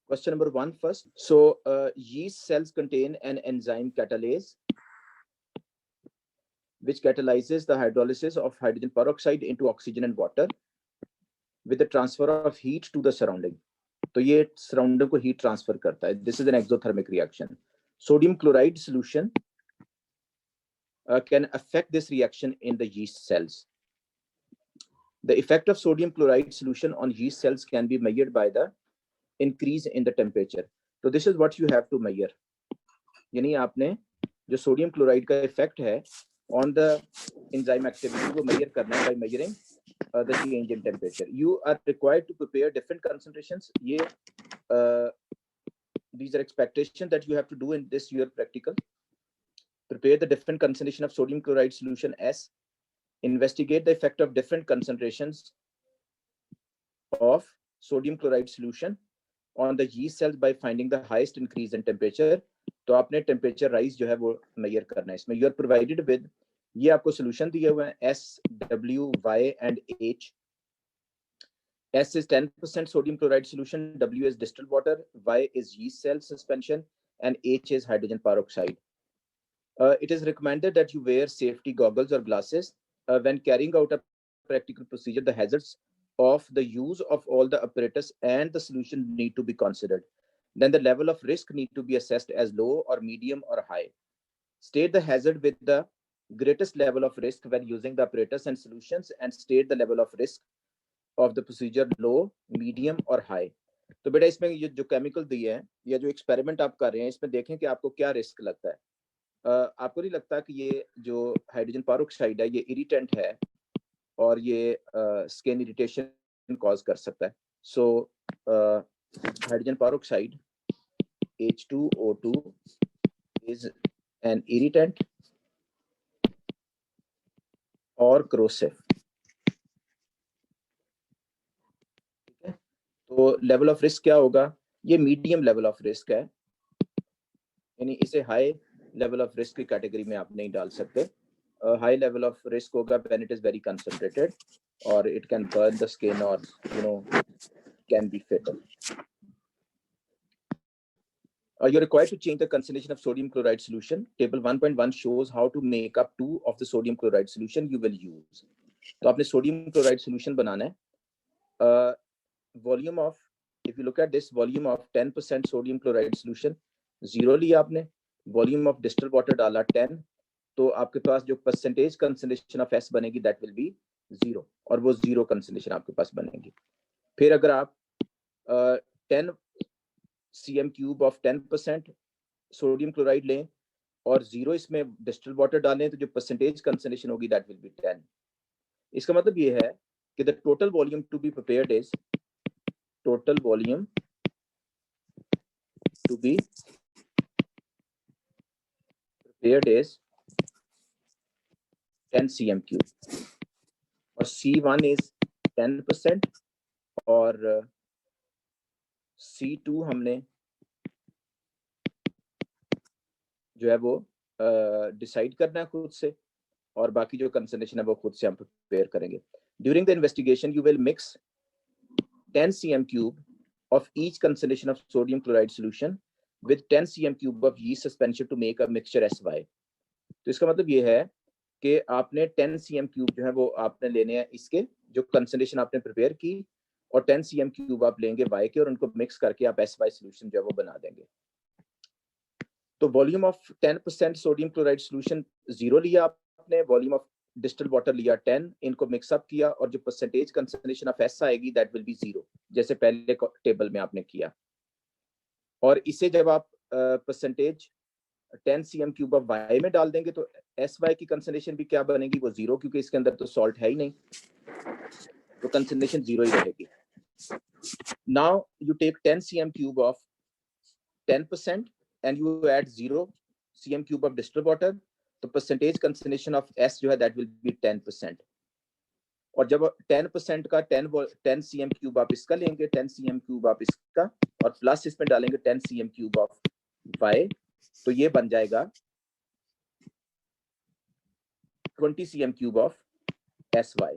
Question number 1 first. So yeast cells contain an enzyme catalase which catalyzes the hydrolysis of hydrogen peroxide into oxygen and water with the transfer of heat to the surrounding. तो ये surrounding को heat transfer करता है. This is an exothermic reaction. Sodium chloride solution can affect this reaction in the yeast cells. The effect of sodium chloride solution on yeast cells can be measured by the increase in the temperature. So this is what you have to measure. यानी आपने जो sodium chloride का effect है on the enzyme activity को measure करना है by measuring the change in temperature. You are required to prepare different concentrations. ये these are expectations that you have to do in this year practical. Prepare the different concentration of sodium chloride solution S. Investigate the effect of different concentrations of sodium chloride solution on the yeast cells by finding the highest increase in temperature. तो आपने temperature rise जो है वो major करना है. इसमें you are provided with, ये आपको सोल्यूशन दिए हुए हैं S, W, Y and H. S is 10% sodium chloride solution, W is distilled water, Y is yeast cell suspension, and H is hydrogen peroxide. It is recommended that you wear safety goggles or glasses when carrying out a practical procedure. The hazards of the use of all the apparatus and the solution need to be considered. Then the level of risk need to be assessed as low or medium or high. State the hazard with the greatest level of risk when using the apparatus and solutions, and state the level of risk of the procedure low, medium or high. तो बेटा इसमें ये जो chemical दिए हैं या जो experiment आप कर रहे हैं इसमें देखें कि आपको क्या रिस्क लगता है. आपको नहीं लगता कि ये जो हाइड्रोजन पेरोक्साइड है ये इरिटेंट है और ये स्किन इरिटेशन कॉज कर सकता है. सो hydrogen peroxide H2O2 is an irritant or corrosive. तो लेवल ऑफ रिस्क क्या होगा, ये मीडियम लेवल ऑफ रिस्क है, यानी इसे हाई लेवल ऑफ रिस्क की कैटेगरी में आप नहीं डाल सकते. हाई लेवल ऑफ रिस्क होगा when it is very concentrated और it can burn the skin और can be fatal. You're required to change the concentration of sodium chloride solution. Table 1.1 shows how to make up 2 of the sodium chloride solution you will use. तो आपने sodium chloride solution बनाना है. Volume of, if you look at this, volume of 10% sodium chloride solution 0 लिया आपने, volume of distilled water डाला 10, तो आपके पास जो percentage concentration of S बनेगी that will be 0 और वो 0 concentration आपके पास बनेगी. फिर अगर आप 10 cm cube of 10% sodium chloride लें और 0 इसमें डिस्टिल्ड वाटर डालें तो जो परसेंटेज कंसंट्रेशन होगी दैट विल बी 10. इसका मतलब ये है कि the total volume to be prepared is, total volume to be prepared is 10 cm cube और C1 इज 10% और C2 हमने जो है वो डिसाइड करना है खुद से और बाकी जो कंसंट्रेशन है वो खुद से हम प्रिपेयर करेंगे. During the investigation you will mix 10 cm cube of each concentration of sodium chloride solution with 10 cm cube of yeast suspension to make a mixture SY. तो इसका मतलब ये है कि आपने 10 cm cube जो है वो आपने लेने हैं इसके जो कंसंट्रेशन आपने प्रिपेयर की और 10 cm cube आप लेंगे Y के और उनको मिक्स करके आप SY सोल्यूशन जो है वो बना देंगे. तो volume of 10% sodium chloride solution 0 लिया आपने, वॉल्यूम ऑफ डिस्टिल्ड वाटर लिया 10, इनको मिक्सअप किया और जो परसेंटेज कंसंट्रेशन ऑफ एस आएगी दैट विल बी 0 जैसे पहले टेबल में आपने किया. और इसे जब आप percentage 10 cm cube of Y में डाल देंगे तो एस वाई की कंसंट्रेशन भी क्या बनेगी, वो 0, क्योंकि इसके अंदर तो सॉल्ट है ही नहीं, तो कंसंट्रेशन 0 ही रहेगी. Now you take 10 cm cube of 10% and you add 0 cm cube of distilled water, तो percentage concentration of S जो है that will be 10%. और जब 10% का 10 cm cube आप इसका लेंगे, 10 cm cube आप इसका और प्लस इसमें डालेंगे 10 cm cube of Y, तो ये बन जाएगा 20 cm cube of SY.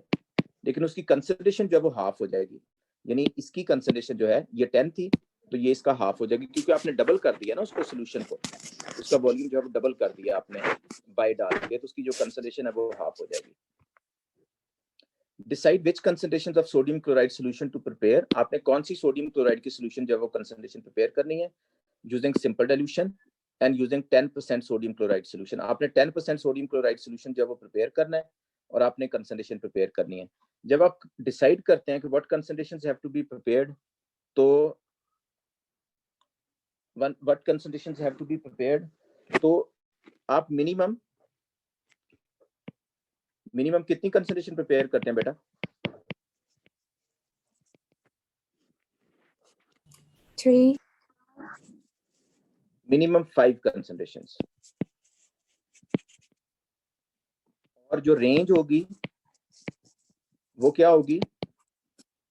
लेकिन उसकी कंसंट्रेशन जो है वो हाफ हो जाएगी, यानी इसकी कंसंट्रेशन जो है ये 10 थी तो ये इसका हाफ हो जाएगी, क्योंकि आपने डबल कर दिया ना उसको, सोल्यूशन को, उसका वॉल्यूम जो है डबल कर दिया आपने बाय डाल के, तो उसकी जो कंसंट्रेशन है वो हाफ हो जाएगी। Decide which concentration of sodium chloride solution to prepare, आपने कौन सी सोडियम क्लोराइड की सोल्यूशन जो है वो कंसंट्रेशन प्रिपेयर करनी है, using simple dilution and using 10% sodium chloride solution. आपने 10% सोडियम क्लोराइड सोल्यूशन जो है वो प्रिपेयर करना है और आपने कंसंट्रेशन प्रिपेयर करनी है। जब आप डिसाइड करते हैं कि what concentrations have to be prepared, तो what concentrations have to be prepared, तो आप मिनिमम कितनी कंसंट्रेशन प्रिपेयर करते हैं बेटा? 3 मिनिमम 5 कंसंट्रेशंस। और जो रेंज होगी वो क्या होगी,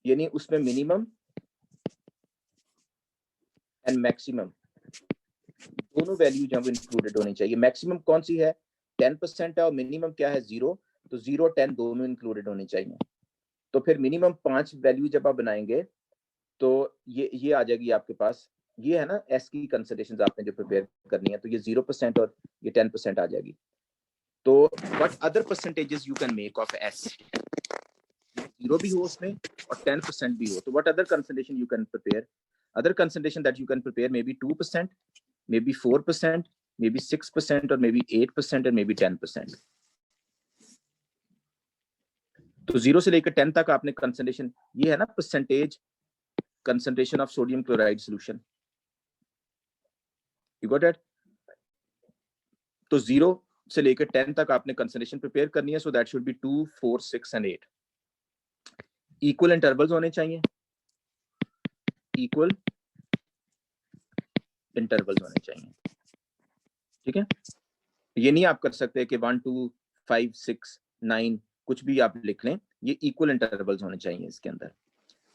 यानी उसमें मिनिमम एंड मैक्सिमम दोनों वैल्यू जो इंक्लूडेड होनी चाहिए। मैक्सिमम कौन सी है, 10% है, और मिनिमम क्या है 0, तो 0 10 दोनों इंक्लूडेड होनी चाहिए। तो फिर मिनिमम 5 वैल्यू जब आप बनाएंगे तो ये आ जाएगी आपके पास, ये है ना एस की कंसंट्रेशन आपने जो प्रिपेयर करनी है, तो ये 0% और ये 10% आ जाएगी। तो what other percentages you can make of S, 0 भी हो उसमें और 10% भी हो, तो what other concentration you can prepare, other concentration that you can prepare maybe 2%, maybe 4%, maybe 6%, or maybe 8%, or maybe 10%. तो 0 से लेकर 10 तक आपने कंसंट्रेशन, ये है ना percentage concentration of sodium chloride solution, you got it. तो 0 से लेकर 10 तक आपने कंसंट्रेशन प्रिपेयर करनी है, so that should be 2, 4, 6 and 8। Equal intervals होने चाहिए, इक्वल इंटरवल्स होने चाहिए, ठीक है। ये नहीं आप कर सकते कि 1, 2, 5, 6, 9 कुछ भी आप लिख लें, ये इक्वल इंटरवल्स होने चाहिए इसके अंदर।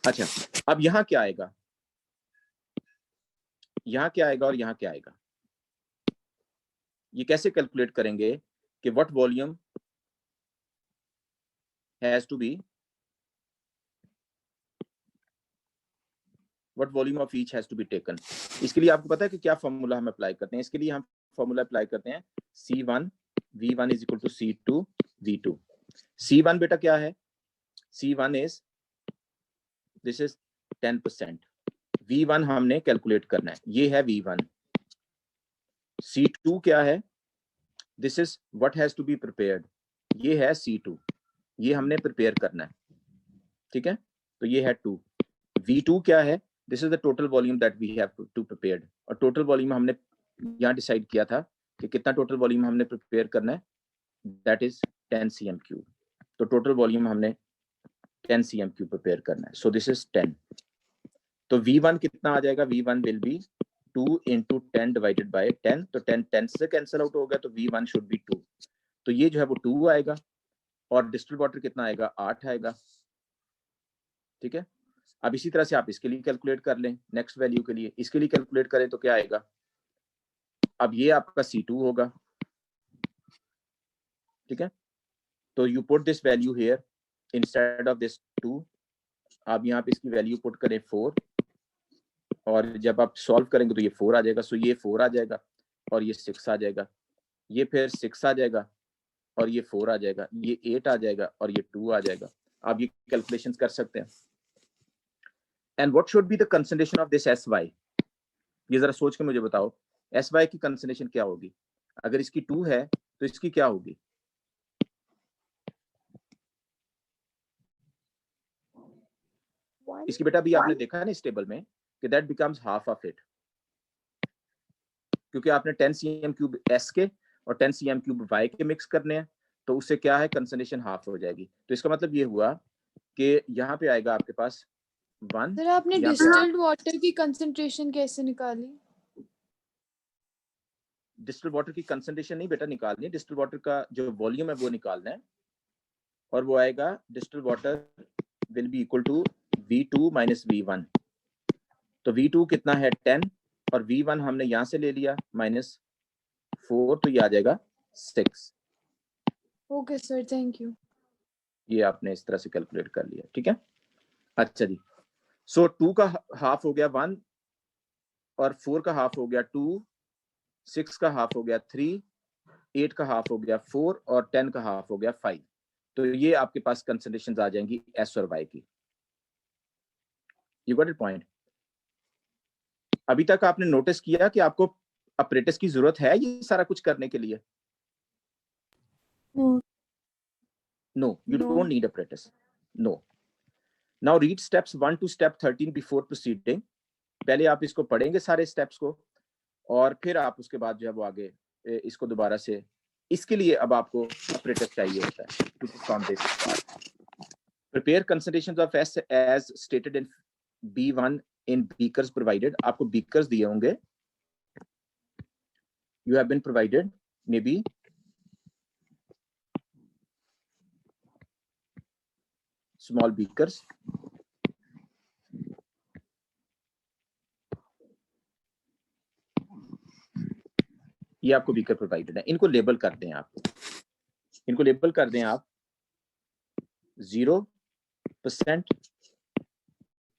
अच्छा, अब यहां क्या आएगा, यहां क्या आएगा और यहां क्या आएगा, ये कैसे कैलकुलेट करेंगे कि what volume has to be, what volume of each has to be taken. इसके लिए आपको पता है कि क्या फॉर्मूला हम अप्लाई करते हैं, इसके लिए हम फॉर्मूला अप्लाई करते हैं C1 V1 is equal to C2 V2। C1 बेटा क्या है, C1 is this is 10%, V1 हमने कैलकुलेट करना है, ये है V1। C2 क्या है, this is what has to be prepared, ये है C2, ये हमने प्रिपेयर करना है, ठीक है, तो ये है 2। V2 क्या है, this is the total volume that we have to prepared, और टोटल वॉल्यूम हमने यहाँ डिसाइड किया था कि कितना टोटल वॉल्यूम हमने प्रिपेयर करना है, दैट इज 10 cm3। तो टोटल वॉल्यूम हमने 10 cm3 प्रिपेयर करना है, सो दिस इज 10। तो V1 कितना आ जाएगा, V1 will be 2 into 10 divided by 10, तो 10 से कैंसिल आउट हो गया, तो V1 शुड बी 2, तो ये जो है वो 2 आएगा, और डिस्टिल्ड वाटर कितना आएगा, 8 आएगा, ठीक है। अब इसी तरह से आप इसके लिए कैलकुलेट कर लें, नेक्स्ट वैल्यू के लिए इसके लिए कैलकुलेट करें तो क्या आएगा, अब ये आपका C2 होगा, ठीक है। तो you put this value here instead of this 2, आप यहाँ पे इसकी वैल्यू पुट करें 4, और जब आप सॉल्व करेंगे तो ये 4 आ जाएगा, सो ये 4 आ जाएगा और ये 6 आ जाएगा, ये फिर 6 आ जाएगा और ये 4 आ जाएगा, ये 8 आ जाएगा और ये 2 आ जाएगा। आप ये कैलकुलेशन कर सकते हैं। And what should be the concentration of this SY, ये जरा सोच के मुझे बताओ, SY की कंसंट्रेशन क्या होगी, अगर इसकी 2 है तो इसकी क्या होगी, इसकी बेटा भी आपने देखा है ना इस टेबल में कि that becomes half of it, क्योंकि आपने 10 cm3 S के और 10 cm3 Y के मिक्स करने हैं, तो उससे क्या है कंसंट्रेशन हाफ हो जाएगी। तो इसका मतलब ये हुआ कि यहाँ पे आएगा आपके पास 1। सर आपने डिस्टिल्ड वाटर की कंसंट्रेशन कैसे निकाली? डिस्टिल्ड वाटर की कंसंट्रेशन नहीं बेटा निकालनी है, डिस्टिल्ड वाटर का जो वॉल्यूम है वो निकालना है, और वो आएगा distilled water will be equal to V2 minus V1। तो V2 कितना है 10, और V1 हमने यहां से ले लिया -4, तो ये आ जाएगा 6। Okay sir, thank you. ये आपने इस तरह से कैलकुलेट कर लिया, ठीक है। अच्छा जी, सो 2 का हाफ हो गया 1, और 4 का हाफ हो गया 2, 6 का हाफ हो गया 3, 8 का हाफ हो गया 4 और 10 का हाफ हो गया 5। तो ये आपके पास कंसंट्रेशन आ जाएंगी एस और वाई की। You got it point? अभी तक आपने नोटिस किया कि आपको अपरेटस की जरूरत है ये सारा कुछ करने के लिए? No. No, you No. don't need apparatus. No. Now read steps 1 to step 13 before proceeding. पहले आप इसको पढ़ेंगे सारे स्टेप्स को, और फिर आप उसके बाद जो है वो आगे इसको दोबारा से, इसके लिए अब आपको apparatus चाहिए होता है to perform this part. Prepare concentrations of S as stated in B1 in beakers provided. आपको beakers दिए होंगे. You have been provided maybe small beakers. ये आपको बीकर प्रोवाइडेड है. इनको लेबल कर दें आप. इनको लेबल कर दें आप 0%,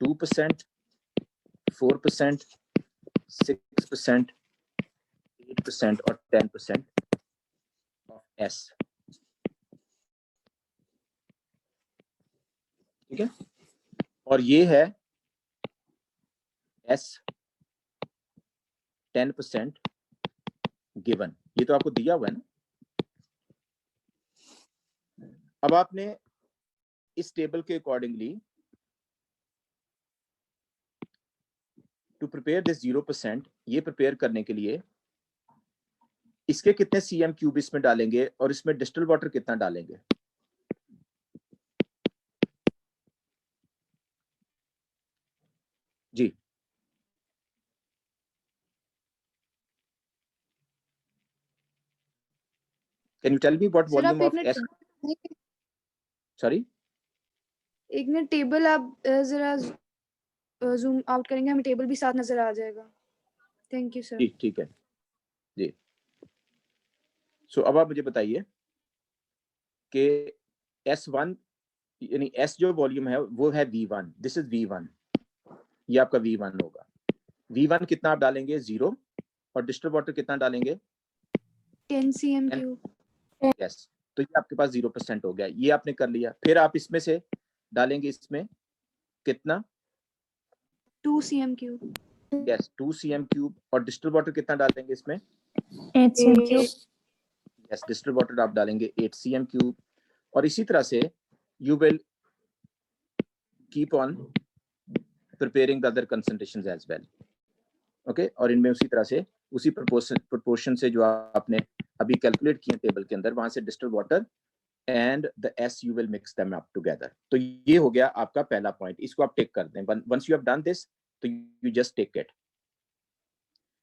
2%, 4%, 6%, 8% और 10% ऑफ एस. ठीक है? और ये है एस 10% गिवन. ये तो आपको दिया हुआ है ना. अब आपने इस टेबल के अकॉर्डिंगली टू प्रिपेयर दिस 0%, ये प्रिपेयर करने के लिए इसके कितने सीएम क्यूब इसमें डालेंगे और इसमें डिस्टिल वाटर कितना डालेंगे? जी, can you tell me what sir आप वॉल्यूम ऑफ एस? सॉरी, एक मिनट टेबल आप जरा जूम आउट करेंगे, हमें टेबल भी साथ नजर आ जाएगा. Thank you sir. ठीक है जी. सो अब आप मुझे बताइए कि S1 यानी S जो वॉल्यूम है वो है V1. This is V1. ये आपका V1 होगा. V1 कितना आप डालेंगे? 0. और डिस्टिल वाटर कितना डालेंगे? 10 cm क्यूब. यस. तो ये आपके पास 0% हो गया. ये आपने कर लिया. फिर आप इसमें से डालेंगे इसमें कितना? 2 cm cube. Yes, 2 cm cube. और डिस्टिल वाटर कितना डालेंगे इसमें? 8 cm cube. Yes, distil water आप डालेंगे 8 cm क्यूब. और इसी तरह से you will keep on preparing the other concentrations as well. Okay. और इनमें उसी तरह से उसी प्रोपोर्शन से जो आपने अभी कैलकुलेट किए टेबल के अंदर, वहां से distil water and the S U will mix them up together. तो ये हो गया आपका पहला पॉइंट. इसको आप टेक कर दें. Once you have done this, तो यू जस्ट टेक इट.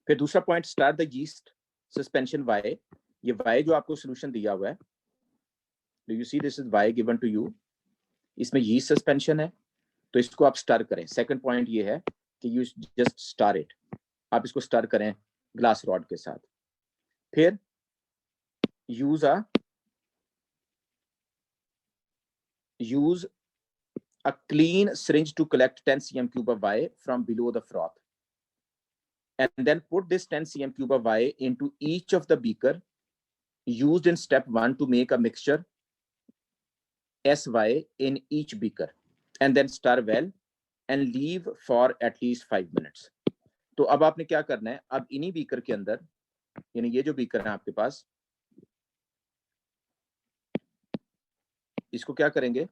फिर दूसरा point, start the yeast suspension Y. ये वाई जो आपको सोल्यूशन दिया हुआ है, do you see this is Y given to you. इसमें यीस्ट सस्पेंशन है, तो इसको आप स्टर करें. सेकंड पॉइंट ये है कि यू जस्ट स्टर इट. आप इसको स्टर करें ग्लास रॉड के साथ. फिर use a clean syringe to collect 10 cm cube of Y from below the froth, and then put this 10 cm cube of Y into each of the beaker used in step 1 to make a mixture SY in each beaker, and then stir well and leave for at least 5 minutes. तो अब आपने क्या करना है? अब इन्हीं beaker के अंदर, यानी ये जो बीकर है आपके पास, इसको क्या करेंगे?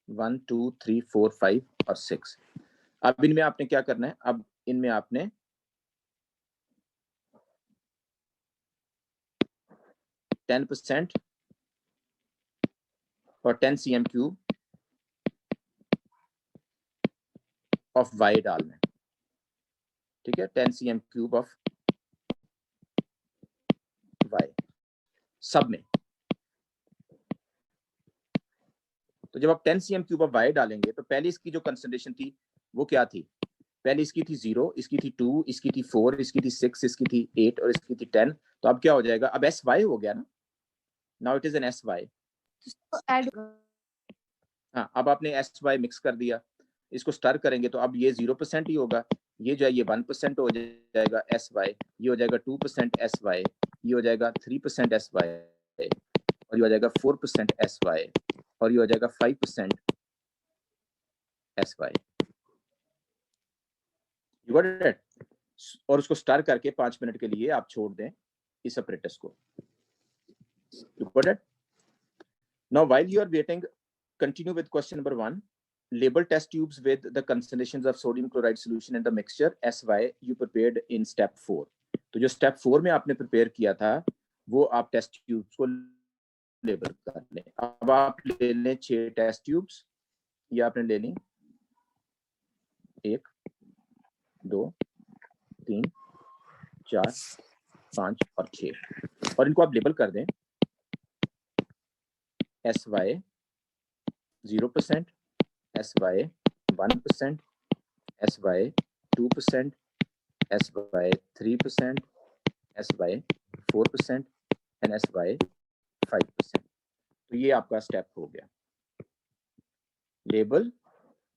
वन, 2, 3, 4, 5 और 6. अब इनमें आपने क्या करना है? अब इनमें आपने 10% और 10 cm क्यूब ऑफ वाई डालना है. ठीक है? 10 cm क्यूब ऑफ वाई सब में. तो जब आप 10 cm क्यूब ऑफ वाई डालेंगे, तो पहले इसकी जो कंसंट्रेशन थी वो क्या थी? पहले इसकी थी 0, इसकी थी 2, इसकी थी 4, इसकी थी 6, इसकी थी 8 और इसकी थी 10. तो अब क्या हो जाएगा? अब एस वाई हो गया ना. Now it is an S Y. Add हाँ, अब आपने SY मिक्स कर दिया, इसको स्टर करेंगे तो अब ये 0% ही होगा, ये जो है ये 1% हो जाएगा SY, ये हो जाएगा 2% SY, ये हो जाएगा 3% SY, और ये हो जाएगा 4% SY, और ये हो जाएगा 5% SY। You got it? और उसको स्टार करके 5 मिनट के लिए आप छोड़ दें इस apparatus को। You got it? Now while you are waiting, continue with question number 1. Label test tubes with the concentrations of sodium chloride solution in the mixture SY you prepared in step 4. तो जो step 4 में आपने prepare किया था वो आप test tubes को label कर लें। अब आप ले लें 6 टेस्ट ट्यूब्स, ये आपने ले ली 1 2 3 4 5 और 6, और इनको आप लेबल कर दें SY 0%, SY 1%, SY 2%, SY 3%, SY 4% and SY 5%। तो ये आपका स्टेप हो गया। Label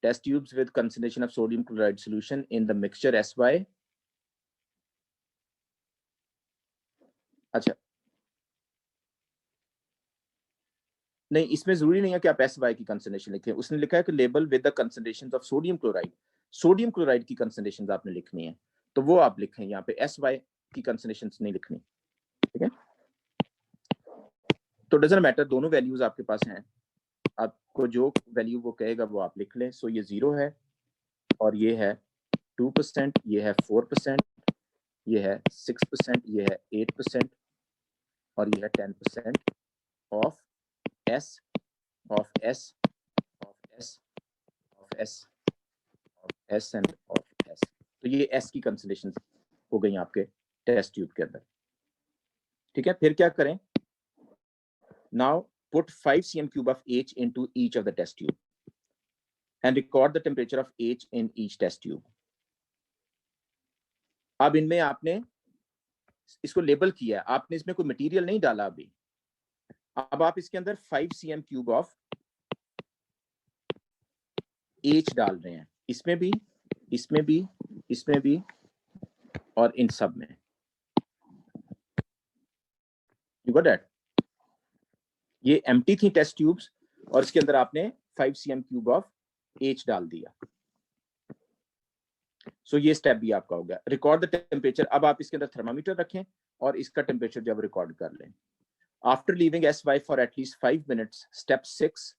test tubes with concentration of sodium chloride solution in the mixture SY। अच्छा, नहीं, इसमें जरूरी नहीं है कि आप SY की कंसंट्रेशन लिखें, उसने लिखा है कि label with the concentrations of sodium chloride की कंसंट्रेशंस आपने लिखनी है, तो वो आप लिखें, यहाँ पे SY की कंसंट्रेशंस नहीं लिखनी, ठीक है? तो डजंट मैटर, दोनों वैल्यूज आपके पास हैं, आपको जो वैल्यू वो कहेगा वो आप लिख लें। सो ये 0 है, और ये है 2%, ये है 4%, ये है 6%, ये है 8%, और ये है 10% of S of S of S of S of S end of S। तो ये S की कंसंट्रेशन हो गई आपके टेस्ट ट्यूब के अंदर, ठीक है? फिर क्या करें? Now put 5 cm cube of H into each of the test tube and record the temperature of H in each test tube. अब इनमें आपने इसको लेबल किया है, आपने इसमें कोई मटेरियल नहीं डाला अभी। अब आप इसके अंदर 5 cm क्यूब ऑफ H डाल रहे हैं, इसमें भी, इसमें भी, इसमें भी, और इन सब में। You got that? ये एम्प्टी थी टेस्ट ट्यूब्स, और इसके अंदर आपने 5 cm क्यूब ऑफ H डाल दिया। सो ये स्टेप भी आपका हो गया। रिकॉर्ड द टेम्परेचर, अब आप इसके अंदर थर्मामीटर रखें और इसका टेम्परेचर जब रिकॉर्ड कर लें। After leaving SY for at least 5 minutes, step 6,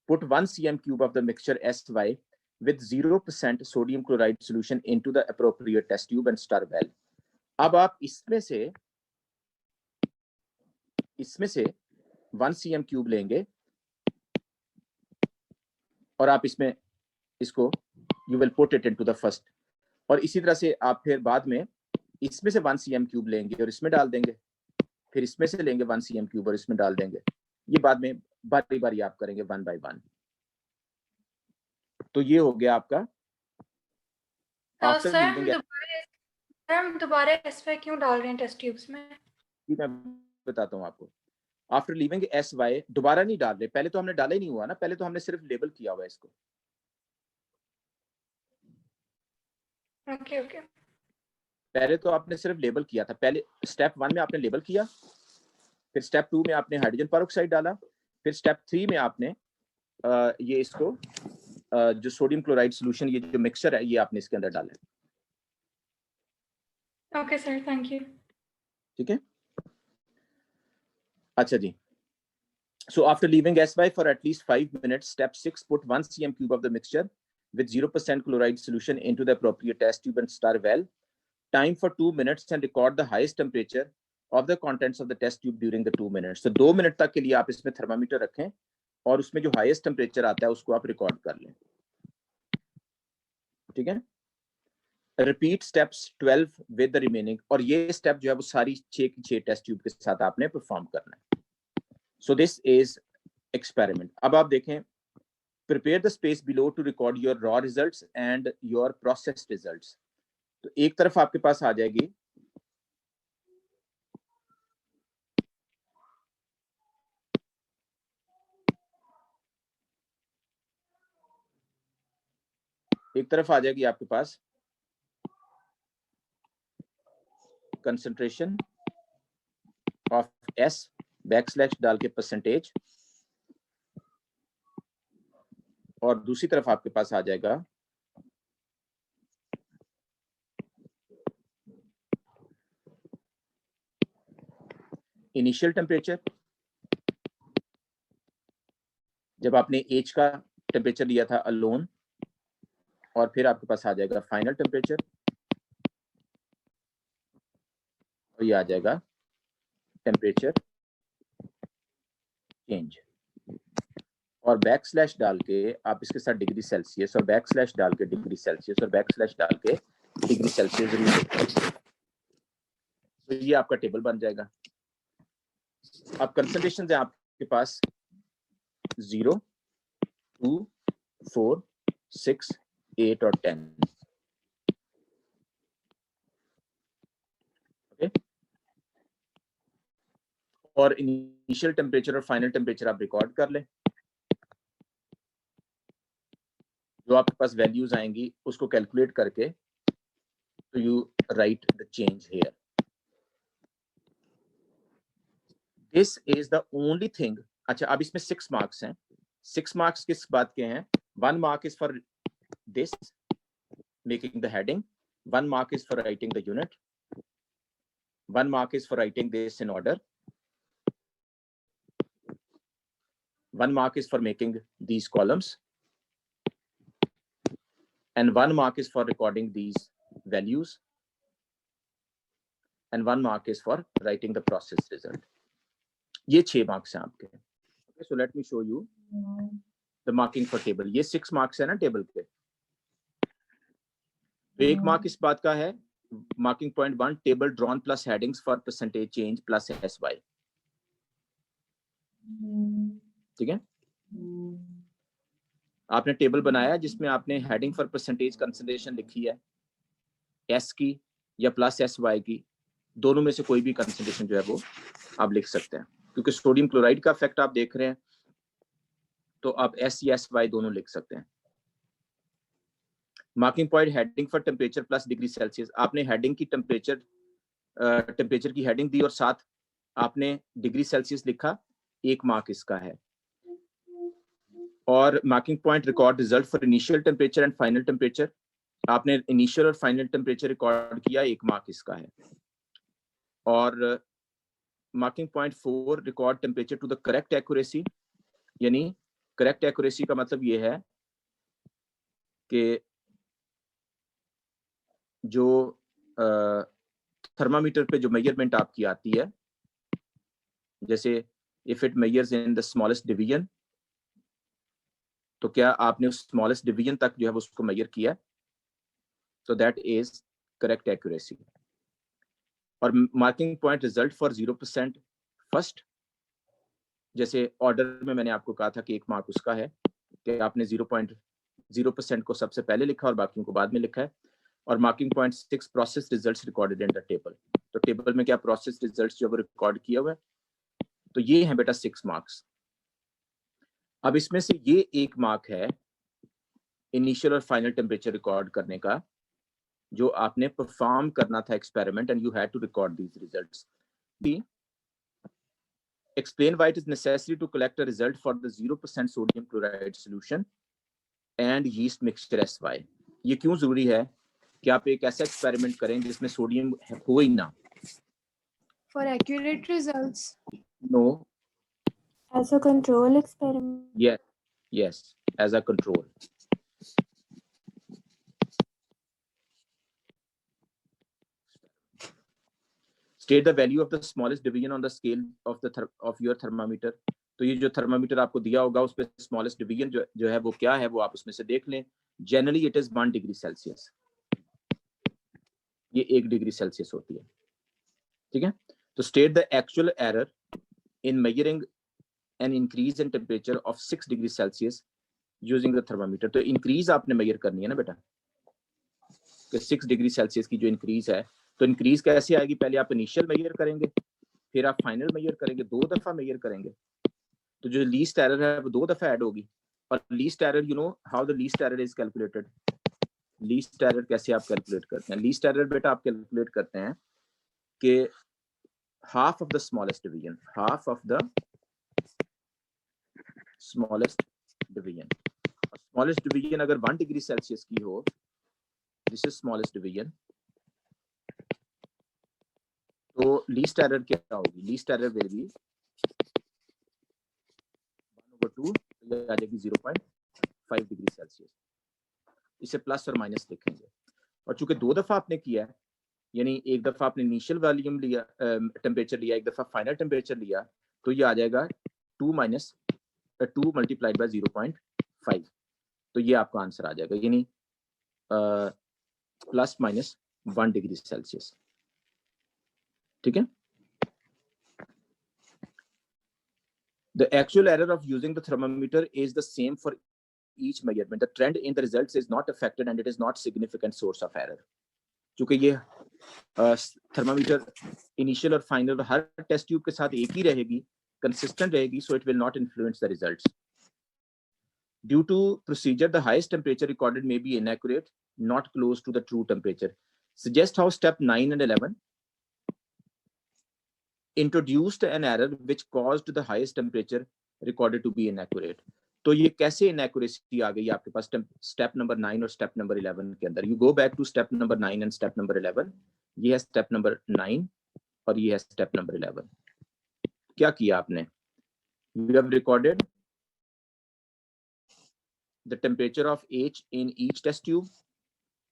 put 1 cm cube of the mixture SY with 0% sodium chloride solution into the appropriate test tube and stir well. अब आप इसमें से 1 cm क्यूब लेंगे और आप इसमें इसको you will put it into the first, और इसी तरह से आप फिर बाद में इसमें से 1 cm क्यूब लेंगे और इसमें डाल देंगे, फिर इसमें से लेंगे 1 cm क्यूब और इसमें डाल देंगे। ये बाद में बारी बारी आप करेंगे 1 by 1। तो ये हो गया आपका। सर हम दोबारा SY क्यों डाल रहे हैं टेस्ट ट्यूब्स में? मैं बताता हूँ आपको। आफ्टर लीविंग SY दोबारा नहीं डाल रहे, पहले तो हमने डाला ही नहीं हुआ ना, पहले तो हमने सिर्फ लेबल किया हुआ है इसको। ओके ओके, पहले तो आपने सिर्फ लेबल किया था, पहले स्टेप 1 में आपने लेबल किया, फिर स्टेप 2 में आपने हाइड्रोजन पेरोक्साइड डाला, फिर स्टेप 3 में आपने ये इसको जो सोडियम क्लोराइड सॉल्यूशन, ये जो मिक्सचर है, ये आपने इसके अंदर डाला है। Okay sir, thank you. ठीक है, अच्छा जी। So after leaving SY for at least 5 minutes, step 6, put 1 cm cube of the mixture with 0% chloride solution into the appropriate test tube and stir well. Time for 2 minutes and record the highest temperature of the contents of the test tube during the 2 minutes. So 2 minute तक के लिए आप इसमें thermometer रखें और उसमें जो highest temperature आता है उसको आप रिकॉर्ड कर लें, ठीक है? Repeat steps 12 with the remaining, और ये स्टेप जो है वो सारी 6 की 6 टेस्ट ट्यूब के साथ आपने परफॉर्म करना है। So this is experiment. अब आप देखें, prepare the space below to record your raw results and your processed results. तो एक तरफ आपके पास आ जाएगी एक तरफ आ जाएगी आपके पास कंसंट्रेशन ऑफ एस बैकस्लैश डाल के परसेंटेज, और दूसरी तरफ आपके पास आ जाएगा इनिशियल टेम्परेचर, जब आपने एच का टेम्परेचर लिया था अलोन, और फिर आपके पास आ जाएगा फाइनल टेम्परेचर, और ये आ जाएगा टेम्परेचर चेंज, और बैक स्लैश डाल के आप इसके साथ डिग्री सेल्सियस, और बैक स्लैश डाल के डिग्री सेल्सियस, और बैक स्लैश डाल के डिग्री सेल्सियस जरूर लिखिए। तो ये आपका टेबल बन जाएगा। अब कंसंट्रेशन है आपके पास 0, 2, 4, 6, 8 और 10। ओके, और इनिशियल टेम्परेचर और फाइनल टेम्परेचर आप रिकॉर्ड कर लें। जो आपके पास वैल्यूज आएंगी उसको कैलकुलेट करके, तो you right the change here. This is the only thing. अच्छा, अब इसमें 6 मार्क्स हैं। 6 मार्क्स किस बात के हैं? 1 mark is for this, making the heading. 1 mark is for writing the unit. 1 mark is for writing this in order. 1 mark is for making these columns. And 1 mark is for recording these values. And 1 mark is for writing the process result. ये 6 marks हैं आपके। Okay, so let me show you the marking for table. ये 6 marks है ना table के। तो 1 mark इस बात का है, marking point 1, table drawn plus headings for percentage change plus SY. ठीक है, आपने टेबल बनाया जिसमें आपने हेडिंग फॉर परसेंटेज कंसंट्रेशन लिखी है, एस की या प्लस SY की, दोनों में से कोई भी कंसंट्रेशन जो है वो आप लिख सकते हैं। क्योंकि सोडियम क्लोराइड का इफेक्ट आप देख रहे हैं, तो आप S या SY दोनों लिख सकते हैं। Marking point heading for temperature plus degree Celsius, आपने हेडिंग की टेम्परेचर की हेडिंग दी और साथ आपने डिग्री सेल्सियस लिखा, 1 मार्क इसका है। और marking point record result for initial temperature and final temperature, आपने इनिशियल और फाइनल टेम्परेचर रिकॉर्ड किया, 1 मार्क इसका है। और marking point 4 record temperature to the correct accuracy, यानी करेक्ट एक्यूरेसी का मतलब ये है कि जो थर्मामीटर पे जो मेजरमेंट आपकी आती है, जैसे if it measures in the smallest division, तो क्या आपने उस स्मॉलेस्ट डिवीजन तक जो है उसको मेजर किया, so that is correct accuracy. और marking point result for 0% first, जैसे ऑर्डर में मैंने आपको कहा था कि 1 मार्क उसका है कि आपने 0.0% को सबसे पहले लिखा और बाकियों को बाद में लिखा है। और marking point 6 process results recorded in the table, तो टेबल में क्या प्रोसेस रिजल्ट्स जो वो रिकॉर्ड किया हुआ है, तो ये है बेटा 6 मार्क्स। अब इसमें से ये 1 मार्क है इनिशियल और फाइनल टेम्परेचर रिकॉर्ड करने का, जो आपने परफॉर्म करना था experiment, and you had to record these results. Explain why it is necessary to collect a result for the 0% sodium chloride solution and yeast mixture SY। ये क्यों जरूरी है कि आप एक ऐसा एक्सपेरिमेंट करें जिसमें सोडियम हो ही ना? For accurate results. No, As a control experiment. yes, as a control. State the value of the smallest division on the scale of your thermometer. तो ये जो थर्मामीटर आपको दिया होगा उस पे स्मॉलेस्ट डिवीजन जो है वो क्या है, वो आप उसमें से देख लें। Generally it is 1 degree Celsius, ये 1 डिग्री सेल्सियस होती है। ठीक है, तो state the actual error in measuring an increase in temperature of 6 degree Celsius using the thermometer. तो इंक्रीज आपने मेजर करनी है ना बेटा, कि 6 डिग्री सेल्सियस की जो इंक्रीज है, तो इंक्रीज कैसे आएगी? पहले आप इनिशियल मेजर करेंगे, फिर आप फाइनल मेजर करेंगे, 2 दफा मेजर करेंगे, तो जो लीस्ट एरर है वो 2 दफा ऐड होगी। और least error, you know how the least error is calculated, least error कैसे आप कैलकुलेट करते हैं? लीस्ट एरर बेटा आप कैलकुलेट करते हैं कि half of the smallest division, half of the smallest division, smallest division अगर 1 डिग्री सेल्सियस की हो, दिस इज स्मॉलेस्ट डिवीजन, तो लीस्ट एरर क्या होगी? लीस्ट एरर विल बी 1/2, ये आ जाएगी 0.5 डिग्री सेल्सियस। इसे प्लस और माइनस लिखेंगे, और चूंकि 2 दफा आपने किया है, यानी एक दफा आपने इनिशियल वॉल्यूम लिया, टेम्परेचर लिया, एक दफा फाइनल टेम्परेचर लिया, तो ये आ जाएगा 2 मल्टीप्लाइड बाय 0.5, तो ये आपका आंसर आ जाएगा, यानी प्लस माइनस 1 डिग्री सेल्सियस। ठीक है। The actual error of using the thermometer is the same for each measurement. The trend in the results is not affected and it is not significant source of error. चूंकि ये thermometer initial और final हर test tube के साथ एक ही रहेगी, consistent रहेगी, so it will not influence the results. Due to procedure, the highest temperature recorded may be inaccurate, not close to the true temperature. Suggest how step 9 and 11 introduced an error which caused the highest temperature recorded to be inaccurate. तो ये कैसे inaccuracy आ गई आपके पास step number 9 और step number 11 के अंदर? You go back to step number 9 and step number 11। ये है स्टेप नंबर 9 और ये है स्टेप नंबर 11। क्या किया आपने? You have recorded the temperature of H in each test tube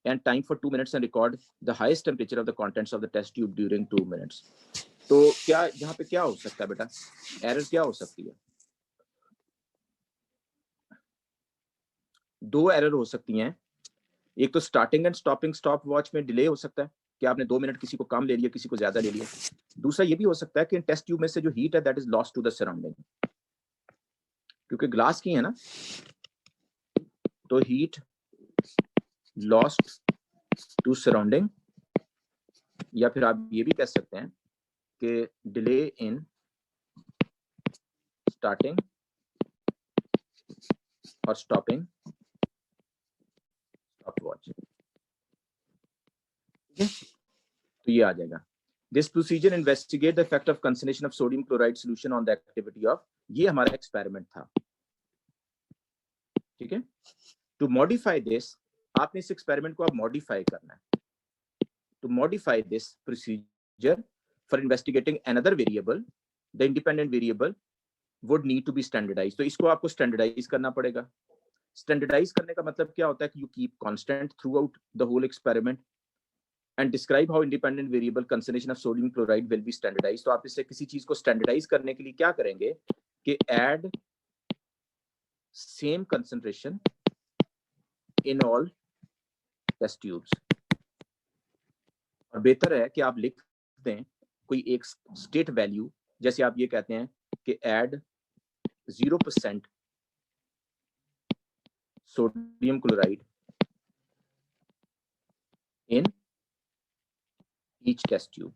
and time for 2 minutes and record the highest temperature of the contents of the test tube during 2 minutes. तो क्या यहाँ पे क्या हो सकता है बेटा? एरर क्या हो सकती है? 2 एरर हो सकती हैं। एक तो starting and stopping stop watch में डिले हो सकता है कि आपने 2 मिनट किसी को कम ले लिया, किसी को ज्यादा ले लिया। दूसरा ये भी हो सकता है कि टेस्ट ट्यूब में से जो हीट है that is lost to the surrounding, क्योंकि ग्लास की है ना, तो हीट लॉस्ट टू सराउंडिंग, या फिर आप ये भी कह सकते हैं कि डिले इन स्टार्टिंग और स्टॉपिंग स्टॉपवॉच। तो ये आ जाएगा। This procedure investigate the effect of concentration of sodium chloride solution on the activity of, ये हमारा एक्सपेरिमेंट था। ठीक है। To modify this, आपने इस एक्सपेरिमेंट को आप मॉडिफाई करना है। To modify this procedure for investigating another variable, the independent variable would need to be standardized. तो इसको आपको स्टैंडर्डाइज करना पड़ेगा। स्टैंडर्डाइज करने का मतलब क्या होता है कि you keep constant throughout the whole experiment and describe how independent variable concentration of sodium chloride will be standardized. तो आप इससे किसी चीज को स्टैंडर्डाइज करने के लिए क्या करेंगे कि add same concentration in all test tubes. और बेहतर है कि आप लिख दें कोई एक स्टेट वैल्यू, जैसे आप ये कहते हैं कि add 0% sodium chloride in each test tube.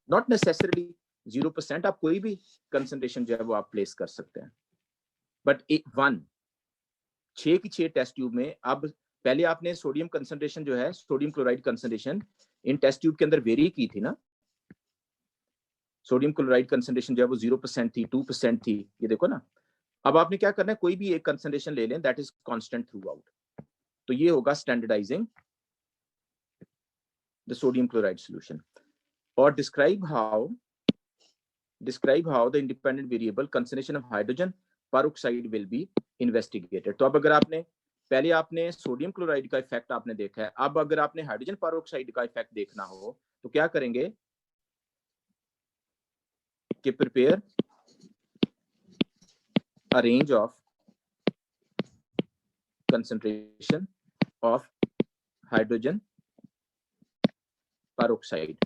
Not necessarily 0%, आप कोई भी कंसंट्रेशन जो है वो आप प्लेस कर सकते हैं, बट 6 की 6 टेस्ट ट्यूब में अब पहले आपने सोडियम कंसंट्रेशन जो है, sodium chloride concentration in test tube के अंदर वेरी की थी ना। सोडियम क्लोराइड कंसंट्रेशन जो है वो 0% थी, 2% थी, ये देखो ना। अब आपने क्या करना है, कोई भी एक कंसंट्रेशन ले लें that is constant throughout, तो ये होगा standardising the sodium chloride solution. और describe how the independent variable concentration of hydrogen peroxide will be investigated. तो अब अगर आपने पहले आपने सोडियम क्लोराइड का इफेक्ट आपने देखा है, अब अगर आपने हाइड्रोजन पेरोक्साइड का इफेक्ट देखना हो तो क्या करेंगे कि prepare a range of concentration of hydrogen peroxide.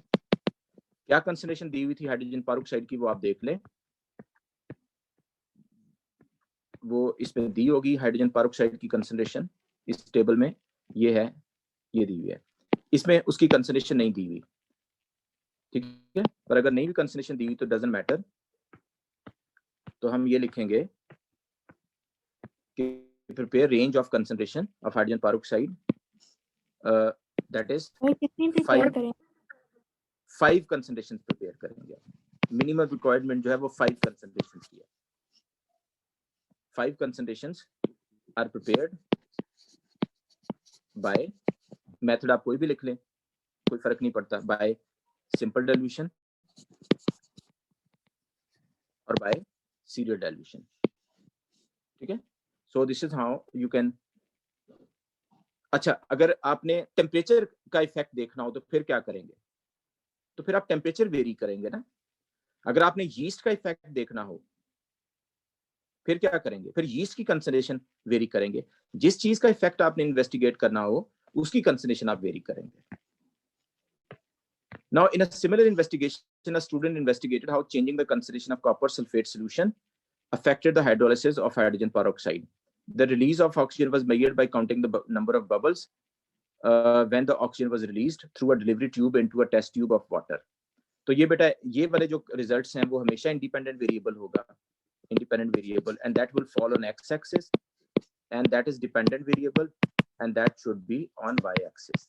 क्या कंसंट्रेशन दी हुई थी हाइड्रोजन पेरोक्साइड की, वो आप देख लें, वो इसमें दी होगी हाइड्रोजन पेरोक्साइड की कंसंट्रेशन इस टेबल में, ये है, ये दी हुई है। इसमें उसकी कंसंट्रेशन नहीं दी हुई, ठीक है। पर अगर नहीं भी कंसंट्रेशन दी हुई तो डजंट मैटर, तो हम ये लिखेंगे कि prepare range of concentration of hydrogen peroxide that is और कितनी प्रिपेयर करें? 5 कंसंट्रेशन प्रिपेयर करेंगे. मिनिमम रिक्वायरमेंट जो है वो 5 कंसंट्रेशन की है. 5 concentrations are prepared by method, आप कोई भी लिख लें, कोई फर्क नहीं पड़ता, by simple dilution और by serial dilution. ठीक है. So this is how you can. अच्छा, अगर आपने टेम्परेचर का इफेक्ट देखना हो तो फिर क्या करेंगे? तो फिर आप टेम्परेचर वेरी करेंगे ना. अगर आपने यीस्ट का इफेक्ट देखना हो फिर क्या करेंगे? फिर यीस्ट की कंसंट्रेशन वेरी करेंगे. जिस चीज का इफेक्ट आपने इन्वेस्टिगेट करना हो उसकी कंसंट्रेशन आप वेरी करेंगे. Now in a similar investigation, a student investigated how changing the concentration of copper sulfate solution affected the hydrolysis of hydrogen peroxide. The release of oxygen was measured by counting the number of bubbles when the oxygen was released through a delivery tube into a test tube of water. तो ये बेटा, ये वाले जो results हैं वो हमेशा independent variable होगा, independent variable, and that will fall on x-axis, and that is dependent variable, and that should be on y-axis.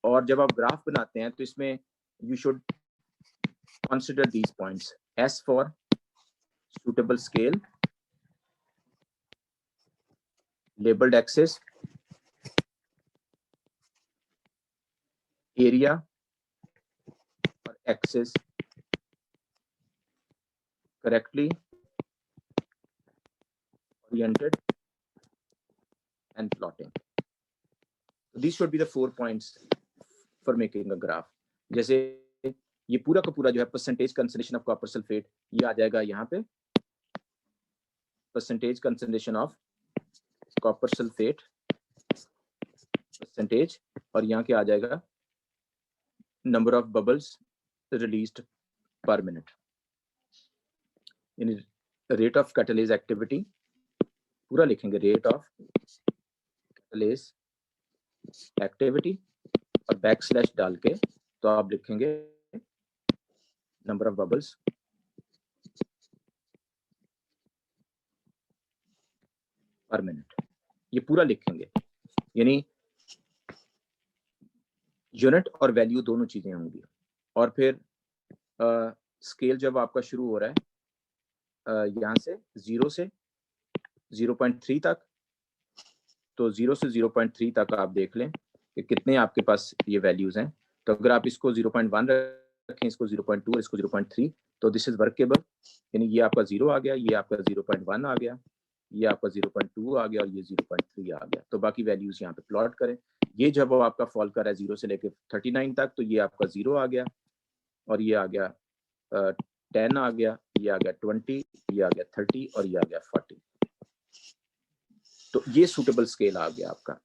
और जब आप ग्राफ बनाते हैं तो इसमें you should consider these points. S for suitable scale, labeled axis, area or axis correctly oriented and plotting. So these should be the 4 points for making a graph. जैसे ये पूरा का पूरा जो है percentage concentration of copper sulphate, ये आ जाएगा यहाँ पे percentage concentration of copper sulphate percentage, और यहाँ के आ जाएगा नंबर ऑफ बबल्स रिलीज्ड पर minute in rate of catalase activity. पूरा लिखेंगे रेट ऑफ कैटलेज एक्टिविटी और बैकस्लैश डाल के तो आप लिखेंगे नंबर ऑफ बबल्स पर मिनट. ये पूरा लिखेंगे, यानी यूनिट और वैल्यू दोनों चीजें होंगी. और फिर स्केल जब आपका शुरू हो रहा है यहाँ से 0 से 0.3 तक, तो 0 से 0.3 तक आप देख लें कि कितने आपके पास ये वैल्यूज हैं. तो अगर आप इसको 0.1 रखें, इसको 0.2 और इसको 0.3, तो दिस इज वर्केबल. यानी ये आपका 0 आ गया, ये आपका 0.1 आ गया, ये आपका 0.2 आ गया और ये 0.3 आ गया. तो बाकी वैल्यूज यहाँ पे प्लॉट करें. ये जब आपका फॉल कर रहा है 0 से लेकर 39 तक, तो ये आपका 0 आ गया और ये आ गया 10 आ गया, ये आ गया 20, ये आ गया 30 और ये आ गया 40. तो ये सूटेबल स्केल आ गया आपका.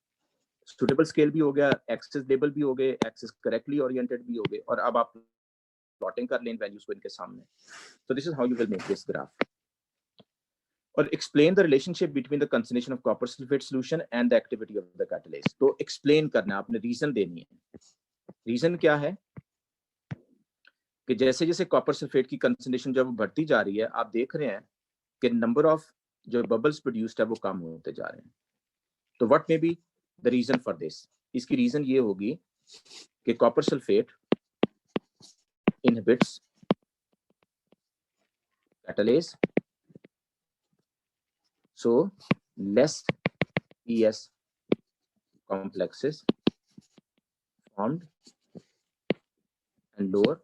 सूटेबल स्केल भी हो गया, एक्सेस लेबल भी हो गए, एक्सेस करेक्टली ओरिएंटेड भी हो गए, और अब आप प्लॉटिंग कर लें वैल्यूज को इनके सामने. So this is how you will make this graph. Or explain the relationship between the concentration of copper sulfate solution and the activity of the catalase. तो explain करना, आपने रीजन देनी है. रीजन क्या है कि जैसे जैसे कॉपर सल्फेट की कंसंट्रेशन जब बढ़ती जा रही है, आप देख रहे हैं कि नंबर ऑफ जो बबल्स प्रोड्यूस्ड है वो कम होते जा रहे हैं. तो what may be the reason for this? इसकी रीजन ये होगी कि copper sulphate inhibits catalase, so less ES complexes formed and lower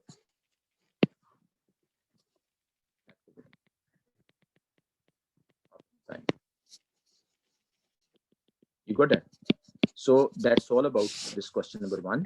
activity. You got that? So that's all about this question number 1.